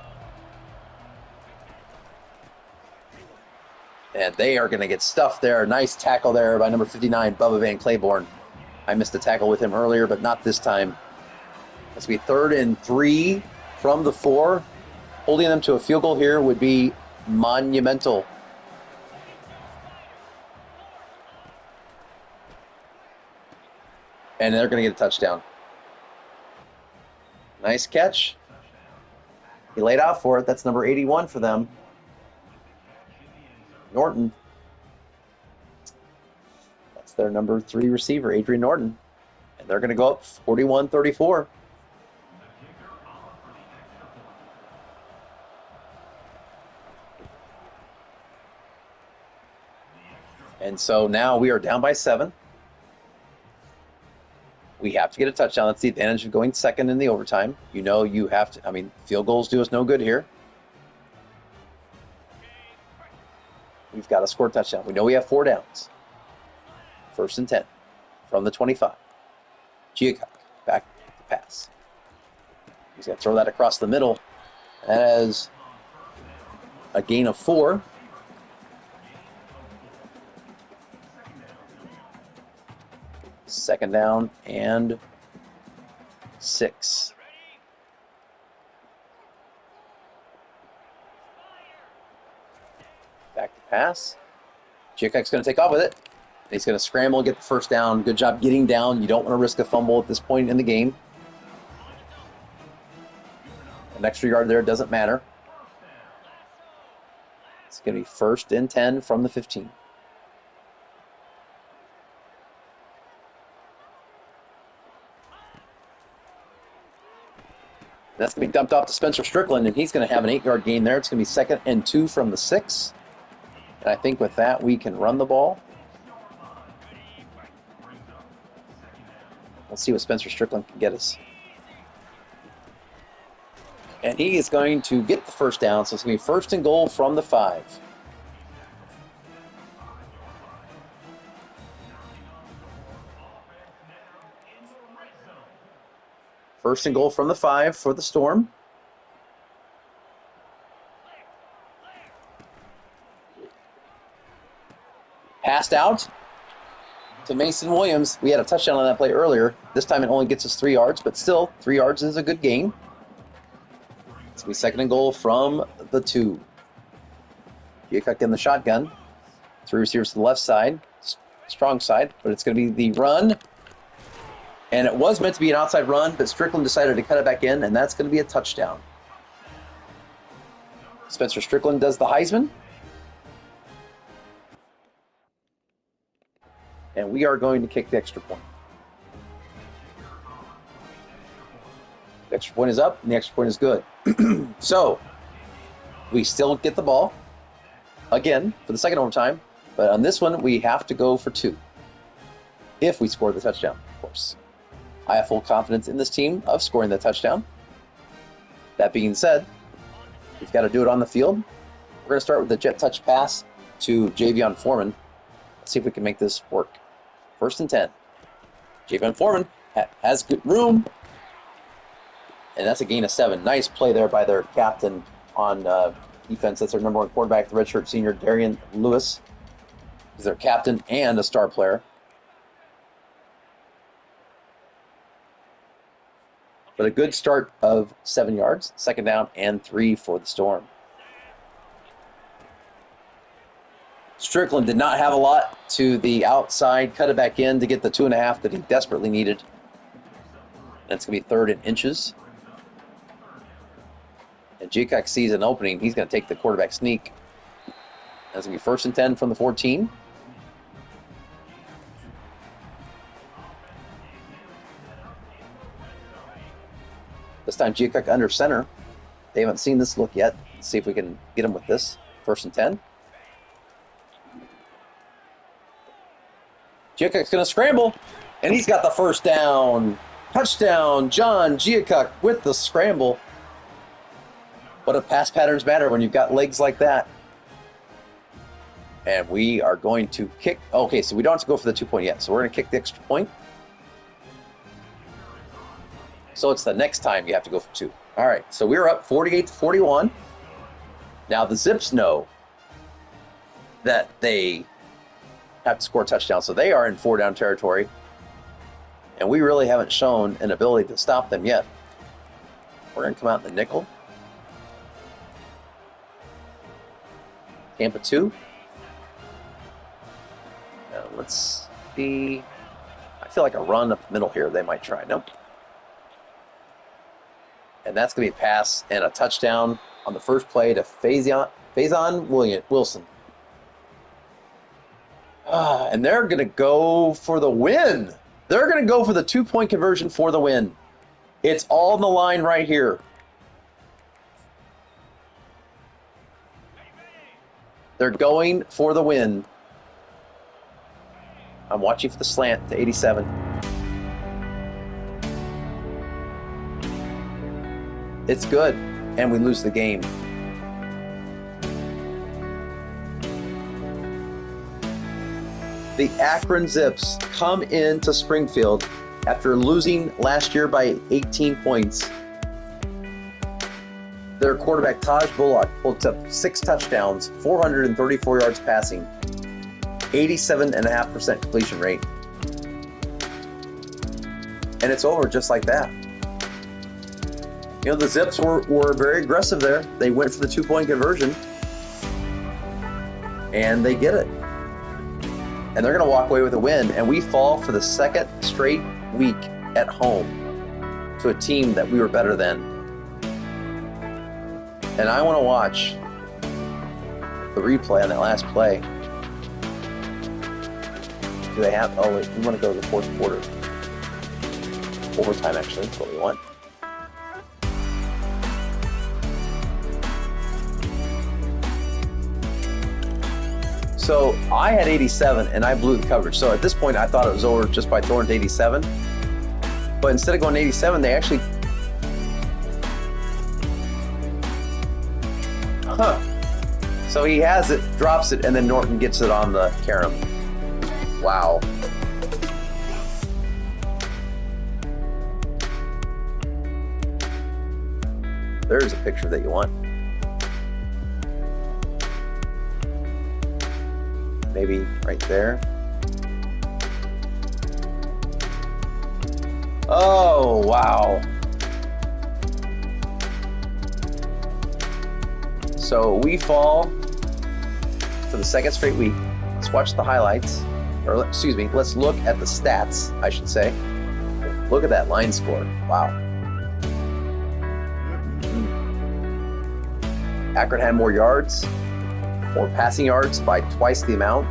And they are going to get stuffed there. Nice tackle there by number 59, Bubba Van Claiborne. I missed a tackle with him earlier, but not this time. It's going to be 3rd and 3 from the 4. Holding them to a field goal here would be monumental. And they're going to get a touchdown. Nice catch. He laid out for it. That's number 81 for them. Norton. That's their number 3 receiver, Adrian Norton. And they're going to go up 41-34. And so now we are down by 7. We have to get a touchdown. That's the advantage of going second in the overtime. You know you have to, I mean, field goals do us no good here. We've got to score a touchdown. We know we have 4 downs. 1st and 10 from the 25. Giacok back to pass. He's going to throw that across the middle. As a gain of 4. Second down and 6. Back to pass. Giacok's going to take off with it. He's going to scramble and get the first down. Good job getting down. You don't want to risk a fumble at this point in the game. An extra yard there doesn't matter. It's going to be 1st and 10 from the 15. That's going to be dumped off to Spencer Strickland, and he's going to have an 8-yard gain there. It's going to be 2nd and 2 from the 6. And I think with that, we can run the ball. Let's see what Spencer Strickland can get us. And he is going to get the first down, so it's going to be first and goal from the 5. First and goal from the 5 for the Storm. Passed out to Mason Williams. We had a touchdown on that play earlier. This time it only gets us 3 yards, but still 3 yards is a good gain. It's going to be second and goal from the 2. Giacuk in the shotgun. 3 receivers to the left side, strong side, but it's going to be the run. And it was meant to be an outside run, but Strickland decided to cut it back in, and that's going to be a touchdown. Spencer Strickland does the Heisman. And we are going to kick the extra point. The extra point is up, and the extra point is good. So, we still get the ball, again, for the second overtime. But on this one, we have to go for 2. If we score the touchdown, of course. I have full confidence in this team of scoring the touchdown. That being said, we've got to do it on the field. We're going to start with the jet touch pass to Javion Foreman. Let's see if we can make this work. First and 10. Javion Foreman has good room. And that's a gain of 7. Nice play there by their captain on defense. That's their number 1 quarterback, the redshirt senior Darian Lewis. He's their captain and a star player. But a good start of 7 yards, second down and 3 for the Storm. Strickland did not have a lot to the outside, cut it back in to get the 2.5 that he desperately needed. That's going to be 3rd and inches. And Giacuk sees an opening. He's going to take the quarterback sneak. That's going to be 1st and 10 from the 14. This time Giacuk under center. They haven't seen this look yet. Let's see if we can get him with this. 1st and 10. Giacuk's going to scramble, and he's got the first down. Touchdown, John Giacuk with the scramble. What if pass patterns matter when you've got legs like that? And we are going to kick. Okay, so we don't have to go for the 2 point yet. So we're going to kick the extra point. So it's the next time you have to go for 2. All right, so we're up 48-41. Now the Zips know that they have to score a touchdown, so they are in 4-down territory. And we really haven't shown an ability to stop them yet. We're going to come out in the nickel. Tampa 2. Now let's see. I feel like a run up the middle here they might try. Nope. And that's going to be a pass and a touchdown on the first play to Faison Wilson. And they're going to go for the win. They're going to go for the 2 point conversion for the win. It's all on the line right here. They're going for the win. I'm watching for the slant to 87. It's good, and we lose the game. The Akron Zips come into Springfield after losing last year by 18 points. Their quarterback, Taj Bullock, pulled up 6 touchdowns, 434 yards passing, 87.5% completion rate. And it's over just like that. You know, the Zips were very aggressive there. They went for the 2 point conversion, and they get it. And they're going to walk away with a win, and we fall for the 2nd straight week at home to a team that we were better than. And I want to watch the replay on that last play. Do they have? Oh, wait, we want to go to the 4th quarter. Overtime, actually, is what we want. So I had 87, and I blew the coverage. So at this point, I thought it was over just by throwing to 87. But instead of going 87, they actually... So he has it, drops it, and then Norton gets it on the carom. Wow. There's a picture that you want. Maybe right there. Oh, wow. So we fall for the second straight week. Let's watch the highlights. Or excuse me, let's look at the stats, I should say. Look at that line score. Wow. Akron had more yards, more passing yards by twice the amount.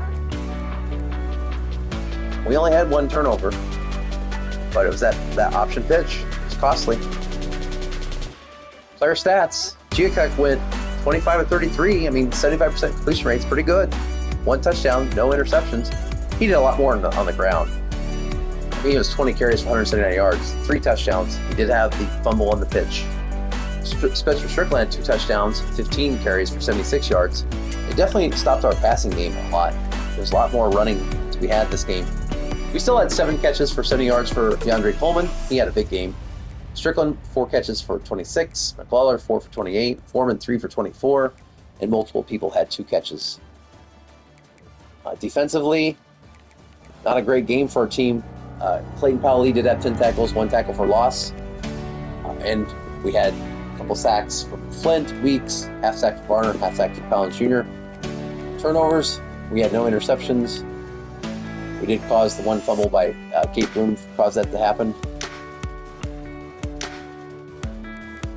We only had one turnover, but it was that option pitch. It's costly. Player stats. Giacuk went 25 of 33. I mean, 75% completion rate's pretty good. One touchdown, no interceptions. He did a lot more on the ground. I mean, it was 20 carries for 179 yards, 3 touchdowns. He did have the fumble on the pitch. Spencer Strickland had 2 touchdowns, 15 carries for 76 yards. It definitely stopped our passing game a lot. There's a lot more running to be had this game. We still had 7 catches for 70 yards for DeAndre Coleman. He had a big game. Strickland, 4 catches for 26. McLaurin, 4 for 28. Foreman, 3 for 24. And multiple people had 2 catches. Defensively, not a great game for our team. Clayton Powell did have 10 tackles, 1 tackle for loss. And we had a couple sacks from Flint, Weeks, half sack for Barner, half sack for Collins Jr. Turnovers, we had no interceptions. We did cause the one fumble by Kate Bloom, caused that to happen.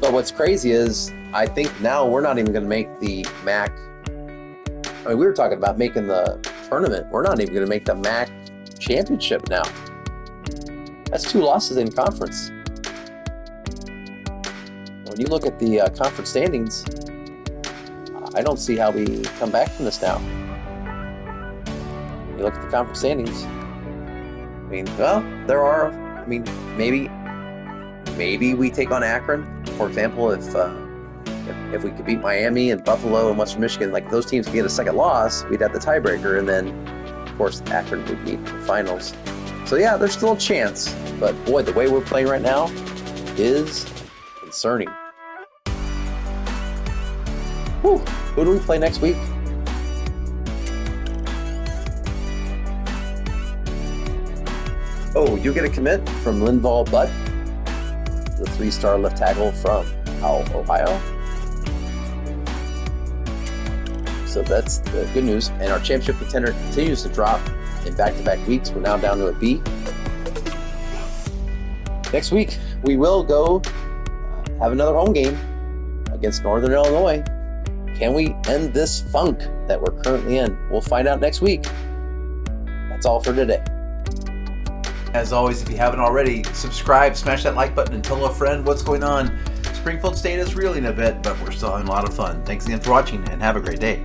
But what's crazy is, I think now we're not even going to make the MAC. I mean, we were talking about making the tournament. We're not even going to make the MAC championship now. That's 2 losses in conference. When you look at the conference standings, I don't see how we come back from this now. You look at the conference standings. I mean, well, there are. I mean, maybe we take on Akron, for example, if we could beat Miami and Buffalo and Western Michigan, like those teams could get a second loss, we'd have the tiebreaker, and then, of course, Akron would meet in the finals. So yeah, there's still a chance, but boy, the way we're playing right now is concerning. Whew. Who do we play next week? Oh, you get a commit from Linval Butt, the 3-star left tackle from Ohio. So that's the good news. And our championship contender continues to drop in back-to-back weeks. We're now down to a B. Next week, we will go have another home game against Northern Illinois. Can we end this funk that we're currently in? We'll find out next week. That's all for today. As always, if you haven't already, subscribe, smash that like button, and tell a friend what's going on. Springfield State is reeling a bit, but we're still having a lot of fun. Thanks again for watching, and have a great day.